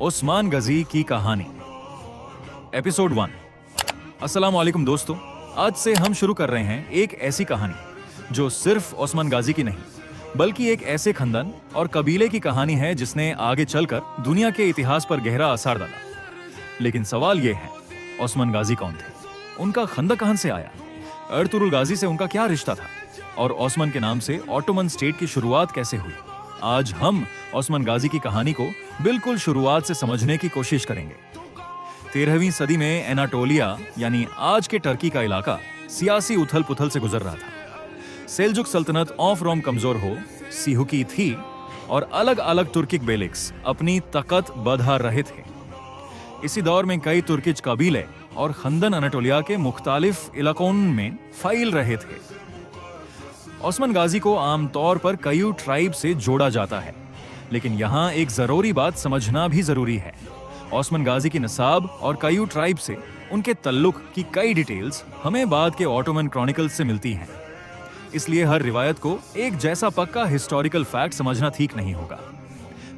ओस्मान गजी की कहानी, एपिसोड 1। अस्सलाम वालेकुम दोस्तों, आज से हम शुरू कर रहे हैं एक ऐसी कहानी जो सिर्फ ओस्मान गाजी की नहीं बल्कि एक ऐसे खानदान और कबीले की कहानी है जिसने आगे चलकर दुनिया के इतिहास पर गहरा असर डाला। लेकिन सवाल यह है, ओस्मान गाजी कौन थे? उनका खंदक कहां से आया? अर्तुगरुल गाजी से उनका क्या रिश्ता था? और ओस्मान के नाम से ऑटोमन स्टेट की शुरुआत कैसे हुई? आज हम ओस्मान गाजी की कहानी को बिल्कुल शुरुआत से समझने की कोशिश करेंगे। 13वीं सदी में एनाटोलिया यानी आज के टर्की का इलाका सियासी उथल पुथल से गुजर रहा था। सेल्जुक सल्तनत ऑफ रोम कमजोर हो सिहुकी थी और अलग अलग तुर्किक बेलिक्स अपनी ताकत बढ़ा रहे थे। इसी दौर में कई तुर्किज कबीले और खंदन अनाटोलिया के मुख्तालिफ इलाकों में फैल रहे थे। ओस्मान गाजी को आमतौर पर कयू ट्राइब से जोड़ा जाता है, लेकिन यहाँ एक जरूरी बात समझना भी जरूरी है। ओस्मान गाजी की नसाब और कयू ट्राइब से उनके तल्लुक की कई डिटेल्स हमें बाद के ऑटोमन क्रॉनिकल्स से मिलती हैं। इसलिए हर रिवायत को एक जैसा पक्का हिस्टोरिकल फैक्ट समझना ठीक नहीं होगा।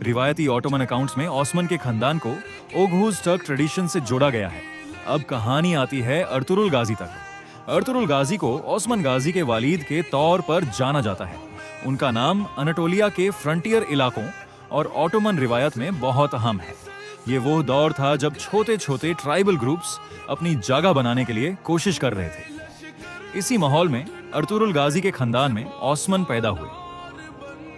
रिवायती ऑटोमन अकाउंट्स में ओस्मान के खानदान को ओघुज टर्क ट्रेडिशन से जोड़ा गया है। अब कहानी आती है अर्तुगरुल गाजी तक। अर्तुगरुल गाजी को ओस्मान गाजी के वालिद के तौर पर जाना जाता है। उनका नाम अनाटोलिया के फ्रंटियर इलाकों और ऑटोमन रिवायत में बहुत अहम है। ये वो दौर था जब छोटे छोटे ट्राइबल ग्रुप्स अपनी जगह बनाने के लिए कोशिश कर रहे थे। इसी माहौल में अर्तुगरुल गाजी के खानदान में ओस्मान पैदा हुए।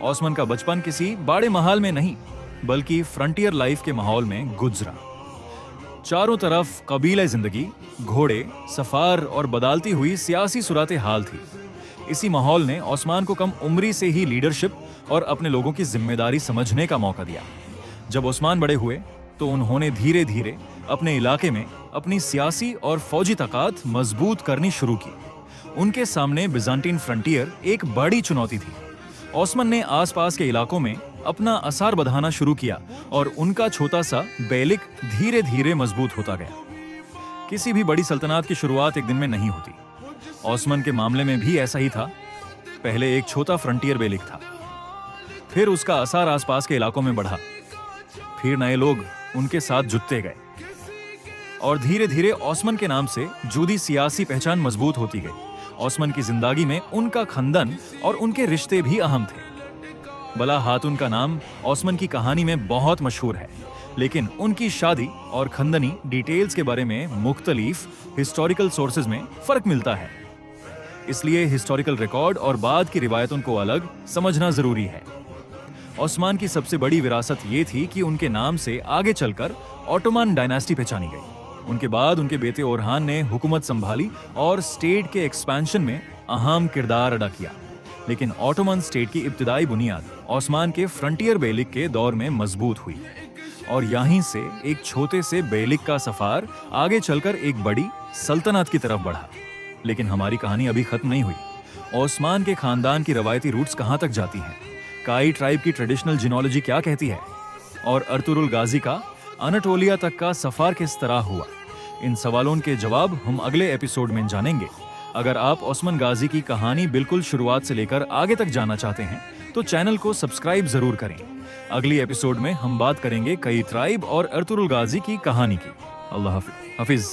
ओस्मान का बचपन किसी बड़े महल में नहीं बल्कि फ्रंटियर लाइफ के माहौल में गुजरा। चारों तरफ कबीले जिंदगी, घोड़े, सफार और बदलती हुई सियासी सूरत हाल थी। इसी माहौल ने ओस्मान को कम उम्री से ही लीडरशिप और अपने लोगों की जिम्मेदारी समझने का मौका दिया। जब ओस्मान बड़े हुए तो उन्होंने धीरे धीरे अपने इलाके में अपनी सियासी और फौजी ताकत मजबूत करनी शुरू की। उनके सामने बिजांटीन फ्रंटियर एक बड़ी चुनौती थी। ओस्मान ने आसपास के इलाकों में अपना असर बढ़ाना शुरू किया और उनका छोटा सा बेलिक धीरे धीरे मजबूत होता गया। किसी भी बड़ी सल्तनत की शुरुआत एक दिन में नहीं होती। ओस्मान के मामले में भी ऐसा ही था। पहले एक छोटा फ्रंटियर बेलिक था, फिर उसका असर आसपास के इलाकों में बढ़ा, फिर नए लोग उनके साथ जुटते गए और धीरे धीरे ओस्मान के नाम से जुदी सियासी पहचान मजबूत होती गई। ओस्मान की जिंदगी में उनका खानदान और उनके रिश्ते भी अहम थे। बला हातून का नाम ओस्मान की कहानी में बहुत मशहूर है, लेकिन उनकी शादी और खानदानी डिटेल्स के बारे में मुख्तलिफ हिस्टोरिकल सोर्सेज में फर्क मिलता है। इसलिए हिस्टोरिकल रिकॉर्ड और बाद की रिवायतों को अलग समझना जरूरी है। ओस्मान की सबसे बड़ी विरासत ये थी कि उनके नाम से आगे चलकर ऑटोमन डायनेस्टी पहचानी गई। उनके बाद उनके बेटे ओरहान ने हुकूमत संभाली और स्टेट के एक्सपेंशन में अहम किरदार अदा किया। लेकिन ऑटोमन स्टेट की इब्तिदाई बुनियाद ओस्मान के फ्रंटियर बेलिक के दौर में मजबूत हुई और यहीं से एक छोटे से बेलिक का सफर आगे चलकर एक बड़ी सल्तनत की तरफ बढ़ा। लेकिन हमारी कहानी अभी खत्म नहीं हुई। ओस्मान के खानदान की रवायती रूट्स कहां तक जाती हैं? काई ट्राइब की ट्रेडिशनल जिनोलॉजी क्या कहती है? और अर्तुगरुल गाजी का अनाटोलिया तक का सफर किस तरह हुआ? इन सवालों के जवाब हम अगले एपिसोड में जानेंगे। अगर आप ओस्मान गाजी की कहानी बिल्कुल शुरुआत से लेकर आगे तक जानना चाहते हैं तो चैनल को सब्सक्राइब जरूर करें। अगली एपिसोड में हम बात करेंगे कई ट्राइब और अर्तुगरुल गाजी की कहानी की। अल्लाह हाफिज।